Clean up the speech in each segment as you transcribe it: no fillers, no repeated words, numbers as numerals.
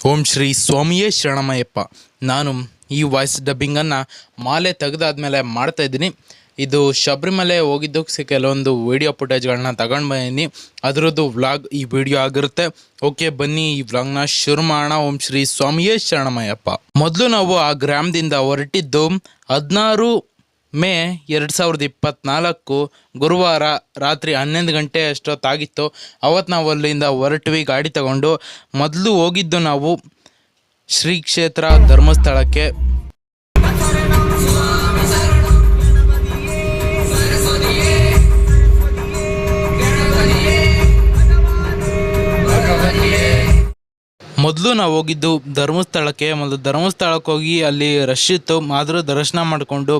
ಓಂ ಶ್ರೀ ಸ್ವಾಮಿಯೇ ಶರಣಮಯ್ಯಪ್ಪ. ನಾನು ಈ ವಾಯ್ಸ್ ಡಬ್ಬಿಂಗನ್ನು ಮಾಲೆ ತೆಗೆದಾದ್ಮೇಲೆ ಮಾಡ್ತಾಯಿದ್ದೀನಿ. ಇದು ಶಬರಿಮಲೆ ಹೋಗಿದ್ದಕ್ಕೆ ಕೆಲವೊಂದು ವೀಡಿಯೋ ಫುಟೇಜ್ಗಳನ್ನ ತಗೊಂಡು ಬಂದೀನಿ. ಅದರದ್ದು ವ್ಲಾಗ್ ಈ ವಿಡಿಯೋ ಆಗಿರುತ್ತೆ. ಓಕೆ, ಬನ್ನಿ ಈ ವ್ಲಾಗ್ನ ಶುರು ಮಾಡೋಣ. ಓಂ ಶ್ರೀ ಸ್ವಾಮಿಯೇ ಶರಣಮಯ್ಯಪ್ಪ. ಮೊದಲು ನಾವು ಆ ಗ್ರಾಮದಿಂದ ಹೊರಟಿದ್ದು 16 ಮೇ 2024 ಗುರುವಾರ ರಾತ್ರಿ 11 ಗಂಟೆ ಅಷ್ಟೊತ್ತಾಗಿತ್ತು. ಅವತ್ತು ನಾವು ಅಲ್ಲಿಂದ ಹೊರಟ್ವಿ ಗಾಡಿ ತಗೊಂಡು. ಮೊದಲು ಹೋಗಿದ್ದು ನಾವು ಶ್ರೀ ಕ್ಷೇತ್ರ ಧರ್ಮಸ್ಥಳಕ್ಕೆ. ಮೊದಲು ನಾವು ಹೋಗಿದ್ದು ಧರ್ಮಸ್ಥಳಕ್ಕೆ. ಮೊದಲು ಧರ್ಮಸ್ಥಳಕ್ಕೆ ಹೋಗಿ ಅಲ್ಲಿ ರಶ್ ಇತ್ತು, ಆದರೂ ದರ್ಶನ ಮಾಡಿಕೊಂಡು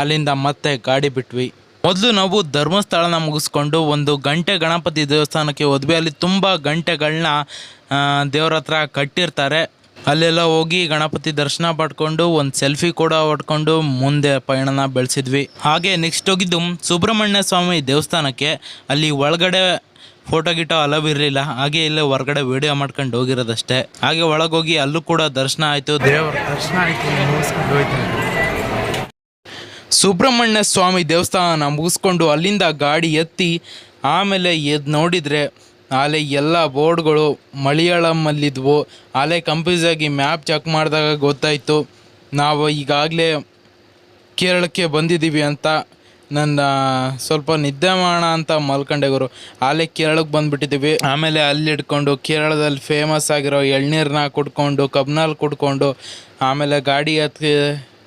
ಅಲ್ಲಿಂದ ಮತ್ತೆ ಗಾಡಿ ಬಿಟ್ವಿ. ಮೊದಲು ನಾವು ಧರ್ಮಸ್ಥಳನ ಮುಗಿಸ್ಕೊಂಡು 1 ಗಂಟೆ ಗಣಪತಿ ದೇವಸ್ಥಾನಕ್ಕೆ ಹೋದ್ವಿ. ಅಲ್ಲಿ ತುಂಬ ಗಂಟೆಗಳನ್ನ ದೇವ್ರ ಹತ್ರ ಕಟ್ಟಿರ್ತಾರೆ. ಅಲ್ಲೆಲ್ಲ ಹೋಗಿ ಗಣಪತಿ ದರ್ಶನ ಪಡ್ಕೊಂಡು ಒಂದು ಸೆಲ್ಫಿ ಕೂಡ ಹೊಡ್ಕೊಂಡು ಮುಂದೆ ಪಯಣನ ಬೆಳೆಸಿದ್ವಿ. ಹಾಗೆ ನೆಕ್ಸ್ಟ್ ಹೋಗಿದ್ದು ಸುಬ್ರಹ್ಮಣ್ಯ ಸ್ವಾಮಿ ದೇವಸ್ಥಾನಕ್ಕೆ. ಅಲ್ಲಿ ಒಳಗಡೆ ಫೋಟೋ ಗಿಟೋ ಅಲವ್ ಇರಲಿಲ್ಲ, ಹಾಗೆ ಇಲ್ಲೇ ಹೊರಗಡೆ ವಿಡಿಯೋ ಮಾಡ್ಕೊಂಡು ಹೋಗಿರೋದಷ್ಟೇ. ಹಾಗೆ ಒಳಗೋಗಿ ಅಲ್ಲೂ ಕೂಡ ದರ್ಶನ ಆಯಿತು, ದೇವರ ದರ್ಶನ ಆಯಿತು, ಮುಗಿಸ್ಕೊಂಡು ಹೋಯ್ತು. ಸುಬ್ರಹ್ಮಣ್ಯ ಸ್ವಾಮಿ ದೇವಸ್ಥಾನ ಮುಗಿಸ್ಕೊಂಡು ಅಲ್ಲಿಂದ ಗಾಡಿ ಎತ್ತಿ ಆಮೇಲೆ ಎದ್ದು ನೋಡಿದರೆ ಆಲೆ ಎಲ್ಲ ಬೋರ್ಡ್ಗಳು ಮಲಯಾಳಮಲ್ಲಿದ್ವು. ಆಲೆ ಕನ್ಫ್ಯೂಸ್ ಆಗಿ ಮ್ಯಾಪ್ ಚೆಕ್ ಮಾಡಿದಾಗ ಗೊತ್ತಾಯಿತು ನಾವು ಈಗಾಗಲೇ ಕೇರಳಕ್ಕೆ ಬಂದಿದ್ದೀವಿ ಅಂತ. ನನ್ನ ಸ್ವಲ್ಪ ನಿದ್ದೆ ಮಾಡೋಣ ಅಂತ ಮಲ್ಕೊಂಡೆ ಗುರು. ಆಲೆ ಕೇರಳಕ್ಕೆ ಬಂದುಬಿಟ್ಟಿದ್ದೀವಿ. ಆಮೇಲೆ ಅಲ್ಲಿ ಹಿಡ್ಕೊಂಡು ಕೇರಳದಲ್ಲಿ ಫೇಮಸ್ ಆಗಿರೋ ಎಳ್ನೀರನ್ನ ಕುಡ್ಕೊಂಡು ಕಬ್ನಲ್ಲಿ ಕುಡ್ಕೊಂಡು ಆಮೇಲೆ ಗಾಡಿ ಹತ್ತಿ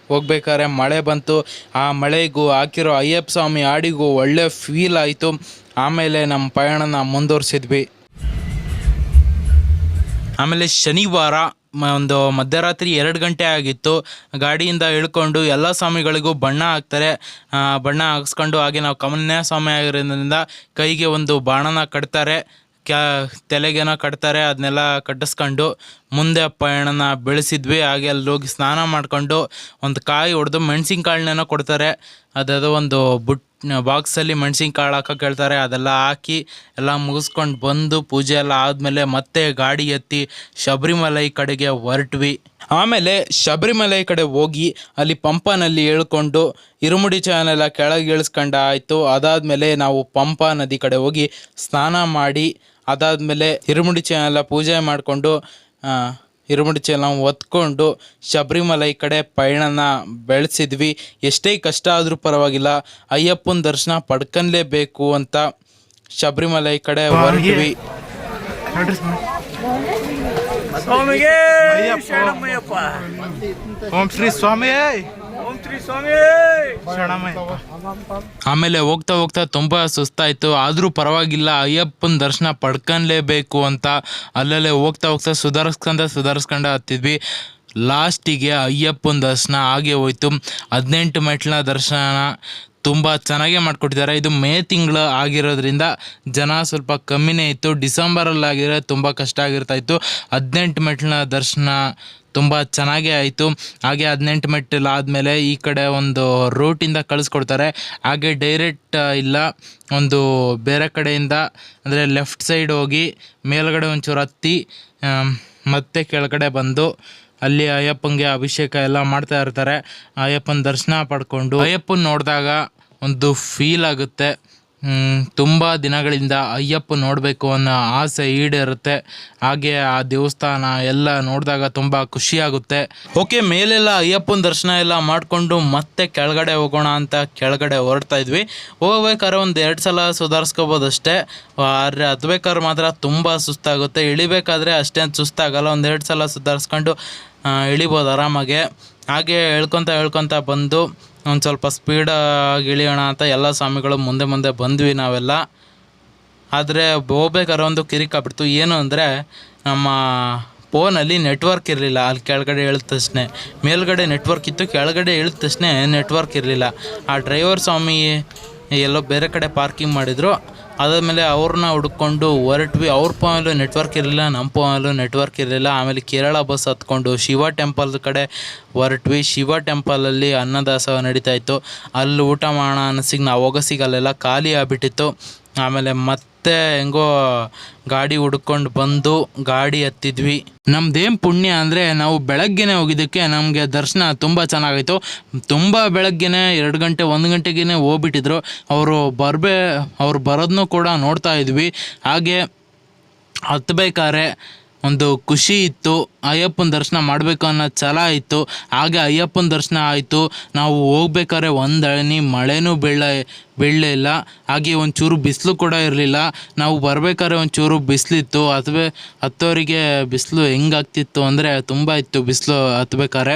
ಹೋಗ್ಬೇಕಾದ್ರೆ ಮಳೆ ಬಂತು. ಆ ಮಳೆಗೂ ಹಾಕಿರೋ ಅಯ್ಯಪ್ಪ ಸ್ವಾಮಿ ಹಾಡಿಗೂ ಒಳ್ಳೆ ಫೀಲ್ ಆಯಿತು. ಆಮೇಲೆ ನಮ್ಮ ಪಯಣನ ಮುಂದುವರಿಸಿದ್ವಿ. ಆಮೇಲೆ ಶನಿವಾರ ಒಂದು ಮಧ್ಯರಾತ್ರಿ 2 ಗಂಟೆ ಆಗಿತ್ತು. ಗಾಡಿಯಿಂದ ಇಳ್ಕೊಂಡು ಎಲ್ಲ ಸ್ವಾಮಿಗಳಿಗೂ ಬಣ್ಣ ಹಾಕ್ತಾರೆ. ಬಣ್ಣ ಹಾಕ್ಸ್ಕೊಂಡು ಹಾಗೆ ನಾವು ಕಮನ್ಯ ಸ್ವಾಮಿ ಆಗಿರೋದ್ರಿಂದ ಕೈಗೆ ಒಂದು ಬಾಣನ ಕಟ್ತಾರೆ, ತಲೆಗೇನೋ ಕಟ್ತಾರೆ. ಅದನ್ನೆಲ್ಲ ಕಟ್ಟಿಸ್ಕೊಂಡು ಮುಂದೆ ಪಯಣನ ಬೆಳೆಸಿದ್ವಿ. ಹಾಗೆ ಅಲ್ಲಿ ಹೋಗಿ ಸ್ನಾನ ಮಾಡಿಕೊಂಡು ಒಂದು ಕಾಯಿ ಹೊಡೆದು ಮೆಣಸಿನ್ಕಾಳನ್ನೇನೋ ಕೊಡ್ತಾರೆ. ಅದಾದ ಒಂದು ಬಾಕ್ಸಲ್ಲಿ ಮೆಣಸಿನ್ಕಾಳು ಹಾಕೋಕೆ ಹೇಳ್ತಾರೆ. ಅದೆಲ್ಲ ಹಾಕಿ ಎಲ್ಲ ಮುಗಿಸ್ಕೊಂಡು ಬಂದು ಪೂಜೆ ಎಲ್ಲ ಆದಮೇಲೆ ಮತ್ತೆ ಗಾಡಿ ಎತ್ತಿ ಶಬರಿಮಲೈ ಕಡೆಗೆ ಹೊರಟ್ವಿ. ಆಮೇಲೆ ಶಬರಿಮಲೈ ಕಡೆ ಹೋಗಿ ಅಲ್ಲಿ ಪಂಪನಲ್ಲಿ ಇಳ್ಕೊಂಡು ಇರುಮುಡಿ ಚಾನೆಲ್ಲ ಕೆಳಗೆ ಇಳಿಸ್ಕೊಂಡು ಆಯಿತು. ಅದಾದಮೇಲೆ ನಾವು ಪಂಪಾ ನದಿ ಕಡೆ ಹೋಗಿ ಸ್ನಾನ ಮಾಡಿ ಅದಾದಮೇಲೆ ಇರುಮುಡಿ ಚಾನೆಲ್ಲ ಪೂಜೆ ಮಾಡಿಕೊಂಡು ಇರುಮುಡಿ ಚಾನೆಲ್ಲ ಒತ್ಕೊಂಡು ಶಬರಿಮಲೈ ಕಡೆ ಪಯಣನ ಬೆಳೆಸಿದ್ವಿ. ಎಷ್ಟೇ ಕಷ್ಟ ಆದರೂ ಪರವಾಗಿಲ್ಲ, ಅಯ್ಯಪ್ಪನ ದರ್ಶನ ಪಡ್ಕಲೇಬೇಕು ಅಂತ ಶಬರಿಮಲೈ ಕಡೆ ಹೊರಟ್ವಿ. ಓಂ ಶ್ರೀ ಸ್ವಾಮಿ ಆಮೇಲೆ ಹೋಗ್ತಾ ಹೋಗ್ತಾ ತುಂಬ ಸುಸ್ತಾಯಿತು, ಆದರೂ ಪರವಾಗಿಲ್ಲ ಅಯ್ಯಪ್ಪನ ದರ್ಶನ ಪಡ್ಕಲೇಬೇಕು ಅಂತ ಅಲ್ಲಲ್ಲೇ ಹೋಗ್ತಾ ಸುಧಾರಿಸ್ಕೊಂಡು ಹತ್ತಿದ್ವಿ. ಲಾಸ್ಟಿಗೆ ಅಯ್ಯಪ್ಪನ ದರ್ಶನ ಆಗೇ ಹೋಯ್ತು. 18 ಮೆಟ್ಲಿನ ದರ್ಶನ ತುಂಬ ಚೆನ್ನಾಗೇ ಮಾಡಿಕೊಟ್ಟಿದ್ದಾರೆ. ಇದು ಮೇ ತಿಂಗಳು ಆಗಿರೋದ್ರಿಂದ ಜನ ಸ್ವಲ್ಪ ಕಮ್ಮಿನೇ ಇತ್ತು. ಡಿಸೆಂಬರಲ್ಲಿ ಆಗಿರೋ ತುಂಬ ಕಷ್ಟ ಆಗಿರ್ತಾಯಿತ್ತು. 18 ಮೆಟ್ಲಿನ ದರ್ಶನ ತುಂಬ ಚೆನ್ನಾಗೇ ಆಯಿತು. ಹಾಗೆ 18 ಮೆಟ್ಟಿಲು ಆದಮೇಲೆ ಈ ಕಡೆ ಒಂದು ರೂಟಿಂದ ಕಳಿಸ್ಕೊಡ್ತಾರೆ. ಹಾಗೆ ಡೈರೆಕ್ಟ್ ಇಲ್ಲ, ಒಂದು ಬೇರೆ ಕಡೆಯಿಂದ ಅಂದರೆ ಲೆಫ್ಟ್ ಸೈಡ್ ಹೋಗಿ ಮೇಲ್ಗಡೆ ಒಂಚೂರು ಹತ್ತಿ ಮತ್ತೆ ಕೆಳಗಡೆ ಬಂದು ಅಲ್ಲಿ ಅಯ್ಯಪ್ಪನಿಗೆ ಅಭಿಷೇಕ ಎಲ್ಲ ಮಾಡ್ತಾ ಇರ್ತಾರೆ. ಅಯ್ಯಪ್ಪನ ದರ್ಶನ ಪಡ್ಕೊಂಡು ಅಯ್ಯಪ್ಪನ ನೋಡಿದಾಗ ಒಂದು ಫೀಲ್ ಆಗುತ್ತೆ. ತುಂಬ ದಿನಗಳಿಂದ ಅಯ್ಯಪ್ಪ ನೋಡಬೇಕು ಅನ್ನೋ ಆಸೆ ಈಡೇರುತ್ತೆ. ಹಾಗೆ ಆ ದೇವಸ್ಥಾನ ಎಲ್ಲ ನೋಡಿದಾಗ ತುಂಬ ಖುಷಿಯಾಗುತ್ತೆ. ಓಕೆ, ಮೇಲೆಲ್ಲ ಅಯ್ಯಪ್ಪನ ದರ್ಶನ ಎಲ್ಲ ಮಾಡಿಕೊಂಡು ಮತ್ತೆ ಕೆಳಗಡೆ ಹೋಗೋಣ ಅಂತ ಕೆಳಗಡೆ ಹೊರಡ್ತಾ ಇದ್ವಿ. ಹೋಗ್ಬೇಕಾದ್ರೆ ಒಂದು 2 ಸಲ ಸುಧಾರಿಸ್ಕೋಬೋದು ಅಷ್ಟೇ. ಆದರೆ ಹತ್ಬೇಕಾದ್ರೆ ಮಾತ್ರ ತುಂಬ ಸುಸ್ತಾಗುತ್ತೆ. ಇಳಿಬೇಕಾದ್ರೆ ಅಷ್ಟೇನು ಸುಸ್ತಾಗಲ್ಲ. ಒಂದು 2 ಸಲ ಸುಧಾರಿಸ್ಕೊಂಡು ಇಳಿಬೋದು ಆರಾಮಾಗೆ. ಹಾಗೆ ಹೇಳ್ಕೊತ ಬಂದು ಒಂದು ಸ್ವಲ್ಪ ಸ್ಪೀಡಾಗಿ ಇಳಿಯೋಣ ಅಂತ ಎಲ್ಲ ಸ್ವಾಮಿಗಳು ಮುಂದೆ ಬಂದ್ವಿ ನಾವೆಲ್ಲ. ಆದರೆ ಹೋಗ್ಬೇಕಾದ್ರೆ ಒಂದು ಕಿರಿಕಾಗ್ಬಿಡ್ತು. ಏನು ಅಂದರೆ ನಮ್ಮ ಫೋನಲ್ಲಿ ನೆಟ್ವರ್ಕ್ ಇರಲಿಲ್ಲ. ಅಲ್ಲಿ ಕೆಳಗಡೆ ಇಳಿದ ತಕ್ಷಣ ಮೇಲ್ಗಡೆ ನೆಟ್ವರ್ಕ್ ಇತ್ತು, ಕೆಳಗಡೆ ಇಳಿದ ತಕ್ಷಣ ನೆಟ್ವರ್ಕ್ ಇರಲಿಲ್ಲ. ಆ ಡ್ರೈವರ್ ಸ್ವಾಮಿ ಎಲ್ಲೋ ಬೇರೆ ಕಡೆ ಪಾರ್ಕಿಂಗ್ ಮಾಡಿದರು. ಅದಾದಮೇಲೆ ಅವ್ರನ್ನ ಹುಡ್ಕೊಂಡು ಹೊರಟ್ವಿ. ಅವ್ರ ಫೋನಲ್ಲೂ ನೆಟ್ವರ್ಕ್ ಇರಲಿಲ್ಲ, ನಮ್ಮ ಫೋನಲ್ಲೂ ನೆಟ್ವರ್ಕ್ ಇರಲಿಲ್ಲ. ಆಮೇಲೆ ಕೇರಳ ಬಸ್ ಹತ್ಕೊಂಡು ಶಿವ ಟೆಂಪಲ್ ಕಡೆ ಹೊರಟ್ವಿ. ಶಿವ ಟೆಂಪಲಲ್ಲಿ ಅನ್ನದಾಸೋಹ ನಡೀತಾಯಿತ್ತು. ಅಲ್ಲಿ ಊಟ ಮಾಡೋಣ ಅನ್ನಿಸಿಗೆ ನಾವು ಹೋಗೋ ಅಲ್ಲೆಲ್ಲ ಖಾಲಿ ಆಗಿಬಿಟ್ಟಿತ್ತು. ಆಮೇಲೆ ಮತ್ತೆ ಮತ್ತೆ ಹೆಂಗೋ ಗಾಡಿ ಹುಡ್ಕೊಂಡು ಬಂದು ಗಾಡಿ ಹತ್ತಿದ್ವಿ. ನಮ್ದೇನು ಪುಣ್ಯ ಅಂದರೆ ನಾವು ಬೆಳಗ್ಗೆನೇ ಹೋಗಿದ್ದಕ್ಕೆ ನಮಗೆ ದರ್ಶನ ತುಂಬ ಚೆನ್ನಾಗಾಯಿತು. ತುಂಬ ಬೆಳಗ್ಗೆನೇ 2 ಗಂಟೆ 1 ಗಂಟೆಗೇ ಹೋಗ್ಬಿಟ್ಟಿದ್ರು. ಅವ್ರು ಬರೋದನ್ನೂ ಕೂಡ ನೋಡ್ತಾ ಇದ್ವಿ. ಹಾಗೆ ಹತ್ಬೇಕಾದ್ರೆ ಒಂದು ಖುಷಿ ಇತ್ತು, ಅಯ್ಯಪ್ಪನ ದರ್ಶನ ಮಾಡಬೇಕು ಅನ್ನೋ ಛಲ ಇತ್ತು. ಹಾಗೆ ಅಯ್ಯಪ್ಪನ ದರ್ಶನ ಆಯಿತು. ನಾವು ಹೋಗ್ಬೇಕಾದ್ರೆ ಒಂದು ಹನಿ ಮಳೆನೂ ಬೀಳಲಿಲ್ಲ. ಹಾಗೆ ಒಂಚೂರು ಬಿಸಿಲು ಕೂಡ ಇರಲಿಲ್ಲ. ನಾವು ಬರಬೇಕಾದ್ರೆ ಒಂಚೂರು ಬಿಸಿಲಿತ್ತು. ಹತ್ತೋರಿಗೆ ಬಿಸಿಲು ಹೆಂಗಾಗ್ತಿತ್ತು ಅಂದರೆ ತುಂಬ ಇತ್ತು ಬಿಸಿಲು ಹತ್ಬೇಕಾದ್ರೆ.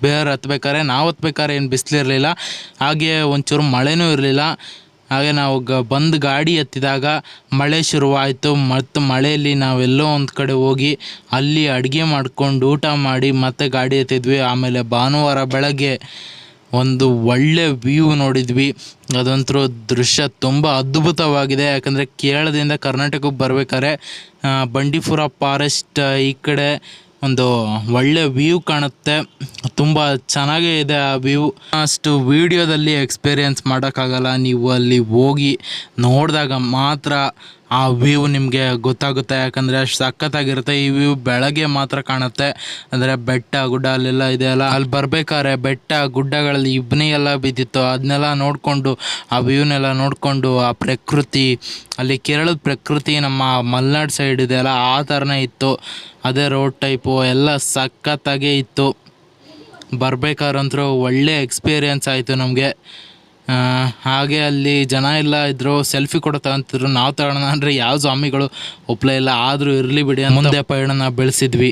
ಬೇರೆ ಹತ್ಬೇಕಾದ್ರೆ ನಾವು ಹತ್ಬೇಕಾದ್ರೆ ಏನು ಬಿಸಿಲಿರಲಿಲ್ಲ. ಹಾಗೆ ಒಂಚೂರು ಮಳೆನೂ ಇರಲಿಲ್ಲ. ಹಾಗೆ ನಾವು ಬಂದು ಗಾಡಿ ಹತ್ತಿದಾಗ ಮಳೆ ಶುರುವಾಯಿತು. ಮತ್ತು ಮಳೆಯಲ್ಲಿ ನಾವೆಲ್ಲೋ ಒಂದು ಕಡೆ ಹೋಗಿ ಅಲ್ಲಿ ಅಡುಗೆ ಮಾಡ್ಕೊಂಡು ಊಟ ಮಾಡಿ ಮತ್ತೆ ಗಾಡಿ ಹತ್ತಿದ್ವಿ. ಆಮೇಲೆ ಭಾನುವಾರ ಬೆಳಗ್ಗೆ ಒಂದು ಒಳ್ಳೆ ವ್ಯೂ ನೋಡಿದ್ವಿ. ಅದಂತೂ ದೃಶ್ಯ ತುಂಬ ಅದ್ಭುತವಾಗಿದೆ. ಯಾಕಂದರೆ ಕೇರಳದಿಂದ ಕರ್ನಾಟಕಕ್ಕೆ ಬರಬೇಕಾದ್ರೆ ಬಂಡೀಪುರ ಫಾರೆಸ್ಟ್ ಈ ಕಡೆ ಒಂದು ಒಳ್ಳೆ ವ್ಯೂ ಕಾಣುತ್ತೆ. ತುಂಬ ಚೆನ್ನಾಗೇ ಇದೆ ಆ ವ್ಯೂ. ಅಷ್ಟು ವೀಡಿಯೋದಲ್ಲಿ ಎಕ್ಸ್ಪೀರಿಯೆನ್ಸ್ ಮಾಡೋಕ್ಕಾಗಲ್ಲ. ನೀವು ಅಲ್ಲಿ ಹೋಗಿ ನೋಡಿದಾಗ ಮಾತ್ರ ಆ ವ್ಯೂ ನಿಮಗೆ ಗೊತ್ತಾಗುತ್ತೆ. ಯಾಕಂದರೆ ಅಷ್ಟು ಸಖತ್ತಾಗಿರುತ್ತೆ. ಈ ವ್ಯೂ ಬೆಳಗ್ಗೆ ಮಾತ್ರ ಕಾಣುತ್ತೆ. ಅಂದರೆ ಬೆಟ್ಟ ಗುಡ್ಡ ಅಲ್ಲೆಲ್ಲ ಇದೆಯಲ್ಲ, ಅಲ್ಲಿ ಬರಬೇಕಾದ್ರೆ ಬೆಟ್ಟ ಗುಡ್ಡಗಳಲ್ಲಿ ಇಬ್ಬನಿ ಎಲ್ಲ ಬಿದ್ದಿತ್ತು. ಅದನ್ನೆಲ್ಲ ನೋಡಿಕೊಂಡು ಆ ವ್ಯೂನೆಲ್ಲ ನೋಡಿಕೊಂಡು ಆ ಪ್ರಕೃತಿ, ಅಲ್ಲಿ ಕೇರಳದ ಪ್ರಕೃತಿ ನಮ್ಮ ಮಲೆನಾಡು ಸೈಡ್ ಇದೆಯಲ್ಲ ಆ ಥರನೇ ಇತ್ತು. ಅದೇ ರೋಡ್ ಟೈಪು ಎಲ್ಲ ಸಖತ್ತಾಗೇ ಇತ್ತು. ಬರಬೇಕಾದ್ರಂತೂ ಒಳ್ಳೆ ಎಕ್ಸ್ಪೀರಿಯೆನ್ಸ್ ಆಯಿತು ನಮಗೆ. ಹಾಗೆ ಅಲ್ಲಿ ಜನ ಎಲ್ಲ ಇದ್ದರು, ಸೆಲ್ಫಿ ಕೂಡ ತಗೊಂತಿದ್ರು. ನಾವು ತಗೊಳ್ಳೋಣ ಅಂದರೆ ಯಾವ ಸ್ವಾಮಿಗಳು ಒಪ್ಪಲೇ ಇಲ್ಲ. ಆದರೂ ಇರಲಿ ಬಿಡಿ, ಮುಂದೆ ಪಯಣನ ಬೆಳೆಸಿದ್ವಿ.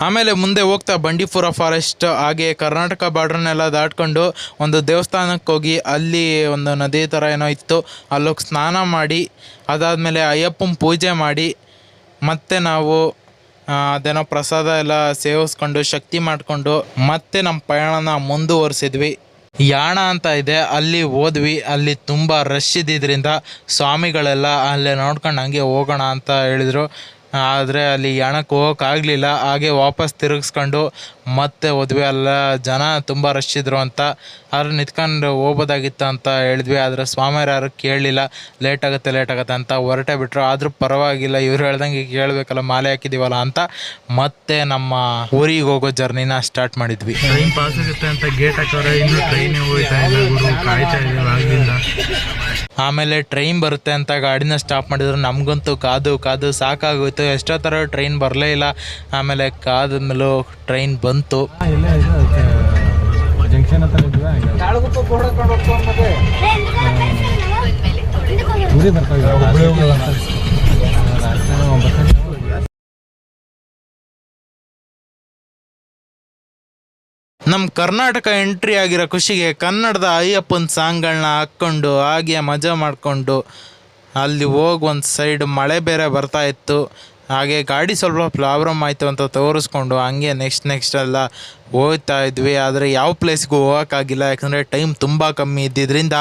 ಆಮೇಲೆ ಮುಂದೆ ಹೋಗ್ತಾ ಬಂಡೀಪುರ ಫಾರೆಸ್ಟ್ ಹಾಗೆ ಕರ್ನಾಟಕ ಬಾರ್ಡ್ರನ್ನೆಲ್ಲ ದಾಟ್ಕೊಂಡು ಒಂದು ದೇವಸ್ಥಾನಕ್ಕೆ ಹೋಗಿ ಅಲ್ಲಿ ಒಂದು ನದಿ ಥರ ಏನೋ ಇತ್ತು, ಅಲ್ಲೋಗಿ ಸ್ನಾನ ಮಾಡಿ ಅದಾದಮೇಲೆ ಅಯ್ಯಪ್ಪನ ಪೂಜೆ ಮಾಡಿ ಮತ್ತೆ ನಾವು ಅದೇನೋ ಪ್ರಸಾದ ಎಲ್ಲ ಸೇವಿಸ್ಕೊಂಡು ಶಕ್ತಿ ಮಾಡಿಕೊಂಡು ಮತ್ತೆ ನಮ್ಮ ಪಯಣನ ಮುಂದುವರಿಸಿದ್ವಿ. ಯಾಣ ಅಂತ ಇದೆ, ಅಲ್ಲಿ ಹೋದ್ವಿ. ಅಲ್ಲಿ ತುಂಬ ರಶ್ ಇದ್ದಿದ್ದರಿಂದ ಸ್ವಾಮಿಗಳೆಲ್ಲ ಅಲ್ಲೇ ನೋಡ್ಕೊಂಡು ಹಂಗೆ ಹೋಗೋಣ ಅಂತ ಹೇಳಿದರು. ಆದರೆ ಅಲ್ಲಿ ಯಾಣಕ್ಕೆ ಹೋಗೋಕ್ಕಾಗಲಿಲ್ಲ. ಹಾಗೆ ವಾಪಸ್ ತಿರುಗಿಸ್ಕೊಂಡು ಮತ್ತೆ ಹೋದ್ವಿ. ಅಲ್ಲ ಜನ ತುಂಬ ರಶ್ ಇದ್ದರು ಅಂತ, ಆದ್ರೆ ನಿಂತ್ಕೊಂಡು ಹೋಗ್ಬೋದಾಗಿತ್ತು ಅಂತ ಹೇಳಿದ್ವಿ. ಆದರೆ ಸ್ವಾಮಿಯರು ಯಾರು ಕೇಳಲಿಲ್ಲ. ಲೇಟ್ ಆಗುತ್ತೆ ಅಂತ ಹೊರಟೇ ಬಿಟ್ಟರು. ಆದರೂ ಪರವಾಗಿಲ್ಲ, ಇವ್ರು ಹೇಳ್ದಂಗೆ ಕೇಳಬೇಕಲ್ಲ, ಮಾಲೆ ಹಾಕಿದ್ದೀವಲ್ಲ ಅಂತ ಮತ್ತೆ ನಮ್ಮ ಊರಿಗೆ ಹೋಗೋ ಜರ್ನಿನ ಸ್ಟಾರ್ಟ್ ಮಾಡಿದ್ವಿ. ಟ್ರೈನ್ ಪಾಸ್ ಆಗುತ್ತೆ ಅಂತ ಗೇಟ್ ಹಾಕೋರೆ, ಇನ್ನೂ ಟ್ರೈನೇ ಹೋಗ್ತಾ ಇಲ್ಲ ಗುರು, ಕಾಯ್ತಾ ಇದ್ದೀವಿ ಆಗಲಿಲ್ಲ. ಆಮೇಲೆ ಟ್ರೈನ್ ಬರುತ್ತೆ ಅಂತ ಗಾಡಿನ ಸ್ಟಾಪ್ ಮಾಡಿದ್ರು. ನಮಗಂತೂ ಕಾದು ಸಾಕಾಗೋಯ್ತು. ಎಷ್ಟೋ ಥರ ಟ್ರೈನ್ ಬರಲೇ ಇಲ್ಲ. ಆಮೇಲೆ ಕಾದ ಮೇಲೂ ಟ್ರೈನ್ ಬಂತು. ಜಂಕ್ಷನ್ ಹತ್ರ ನಮ್ಮ ಕರ್ನಾಟಕ ಎಂಟ್ರಿ ಆಗಿರೋ ಖುಷಿಗೆ ಕನ್ನಡದ ಅಯ್ಯಪ್ಪನ ಸಾಂಗ್ಗಳನ್ನ ಹಾಕ್ಕೊಂಡು ಹಾಗೆ ಮಜಾ ಮಾಡಿಕೊಂಡು ಅಲ್ಲಿ ಹೋಗಿ ಒಂದು ಸೈಡ್ ಮಳೆ ಬೇರೆ ಬರ್ತಾ ಇತ್ತು. ಹಾಗೆ ಗಾಡಿ ಸ್ವಲ್ಪ ಪ್ರಾಬ್ಲಮ್ ಆಯಿತು ಅಂತ ತೋರಿಸ್ಕೊಂಡು ಹಂಗೆ ನೆಕ್ಸ್ಟ್ ಎಲ್ಲ ಹೋಗ್ತಾ ಇದ್ವಿ. ಆದರೆ ಯಾವ ಪ್ಲೇಸ್ಗೂ ಹೋಗೋಕ್ಕಾಗಿಲ್ಲ, ಯಾಕಂದರೆ ಟೈಮ್ ತುಂಬ ಕಮ್ಮಿ ಇದ್ದಿದ್ದರಿಂದ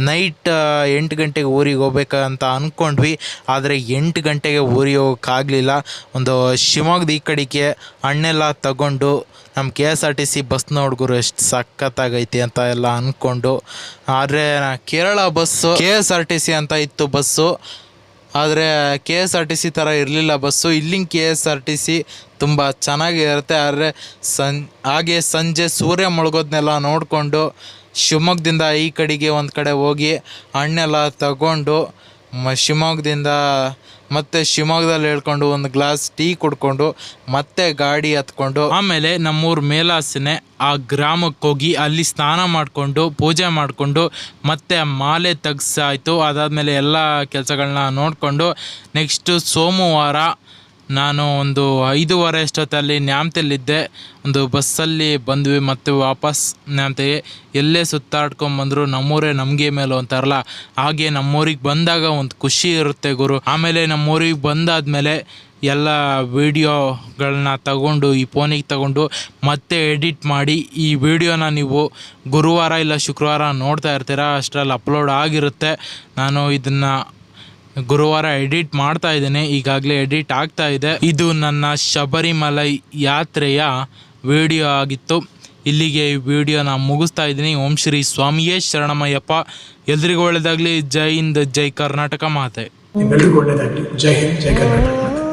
ನೈಟ್ 8 ಗಂಟೆಗೆ ಊರಿಗೆ ಹೋಗ್ಬೇಕಂತ ಅಂದ್ಕೊಂಡ್ವಿ. ಆದರೆ 8 ಗಂಟೆಗೆ ಊರಿಗೆ ಹೋಗೋಕ್ಕಾಗಲಿಲ್ಲ. ಒಂದು ಶಿವಮೊಗ್ಗದ ಈ ಕಡೆಗೆ ಹಣ್ಣೆಲ್ಲ ತಗೊಂಡು ನಮ್ಮ KSRTC ಬಸ್ ನೋಡ್ಗುರು ಎಷ್ಟು ಸಖತ್ತಾಗೈತಿ ಅಂತ ಎಲ್ಲ ಅಂದ್ಕೊಂಡು. ಆದರೆ ಕೇರಳ ಬಸ್ಸು KSRTC ಅಂತ ಇತ್ತು ಬಸ್ಸು, ಆದರೆ KSRTC ಥರ ಇರಲಿಲ್ಲ ಬಸ್ಸು. ಇಲ್ಲಿನ KSRTC ತುಂಬ ಚೆನ್ನಾಗಿರುತ್ತೆ. ಆದರೆ ಹಾಗೆ ಸಂಜೆ ಸೂರ್ಯ ಮುಳುಗೋದನ್ನೆಲ್ಲ ನೋಡಿಕೊಂಡು ಶಿವಮೊಗ್ಗದಿಂದ ಈ ಕಡೆಗೆ ಒಂದು ಕಡೆ ಹೋಗಿ ಹಣ್ಣೆಲ್ಲ ತಗೊಂಡು ಶಿವಮೊಗ್ಗದಿಂದ ಮತ್ತೆ ಶಿವಮೊಗ್ಗದಲ್ಲಿ ಹೇಳ್ಕೊಂಡು ಒಂದು ಗ್ಲಾಸ್ ಟೀ ಕುಡ್ಕೊಂಡು ಮತ್ತೆ ಗಾಡಿ ಹತ್ಕೊಂಡು ಆಮೇಲೆ ನಮ್ಮೂರು ಮೇಲಾಸನೆ ಆ ಗ್ರಾಮಕ್ಕೆ ಹೋಗಿ ಅಲ್ಲಿ ಸ್ನಾನ ಮಾಡಿಕೊಂಡು ಪೂಜೆ ಮಾಡಿಕೊಂಡು ಮತ್ತೆ ಮಾಲೆ ತೆಗ್ಸಾಯಿತು. ಅದಾದಮೇಲೆ ಎಲ್ಲ ಕೆಲಸಗಳನ್ನ ನೋಡಿಕೊಂಡು ನೆಕ್ಸ್ಟು ಸೋಮವಾರ ನಾನು ಒಂದು 5:30 ಅಷ್ಟೊತ್ತಲ್ಲಿ ನ್ಯಾಮತಿಯಲ್ಲಿದ್ದೆ. ಒಂದು ಬಸ್ಸಲ್ಲಿ ಬಂದ್ವಿ ಮತ್ತೆ ವಾಪಸ್ ನ್ಯಾಮತಿಗೆ. ಎಲ್ಲೇ ಸುತ್ತಾಡ್ಕೊಂಬಂದರು ನಮ್ಮೂರೇ ನಮಗೆ ಮೇಲೂ ಅಂತಾರಲ್ಲ, ಹಾಗೆ ನಮ್ಮೂರಿಗೆ ಬಂದಾಗ ಒಂದು ಖುಷಿ ಇರುತ್ತೆ ಗುರು. ಆಮೇಲೆ ನಮ್ಮೂರಿಗೆ ಬಂದಾದಮೇಲೆ ಎಲ್ಲ ವೀಡಿಯೋಗಳನ್ನ ತಗೊಂಡು ಈ ಫೋನಿಗೆ ತಗೊಂಡು ಮತ್ತೆ ಎಡಿಟ್ ಮಾಡಿ ಈ ವಿಡಿಯೋನ ನೀವು ಗುರುವಾರ ಇಲ್ಲ ಶುಕ್ರವಾರ ನೋಡ್ತಾ ಇರ್ತೀರ. ಅಷ್ಟರಲ್ಲಿ ಅಪ್ಲೋಡ್ ಆಗಿರುತ್ತೆ. ನಾನು ಇದನ್ನು ಗುರುವಾರ ಎಡಿಟ್ ಮಾಡ್ತಾ ಇದ್ದೇನೆ, ಈಗಾಗಲೇ ಎಡಿಟ್ ಆಗ್ತಾ ಇದೆ. ಇದು ನನ್ನ ಶಬರಿಮಲೈ ಯಾತ್ರೆಯ ವಿಡಿಯೋ ಆಗಿತ್ತು. ಇಲ್ಲಿಗೆ ಈ ವಿಡಿಯೋನ ಮುಗಿಸ್ತಾ ಇದ್ದೀನಿ. ಓಂ ಶ್ರೀ ಸ್ವಾಮಿಯೇ ಶರಣಮಯ್ಯಪ್ಪ. ಎಲ್ರಿಗೂ ಒಳ್ಳೆಯದಾಗಲಿ. ಜೈ ಹಿಂದ್, ಜೈ ಕರ್ನಾಟಕ ಮಾತೆ. ನಿಮ್ಮೆಲ್ಲರಿಗೂ ಒಳ್ಳೆಯದಾಗಲಿ. ಜೈ ಹಿಂದ್, ಜೈ ಕರ್ನಾಟಕ.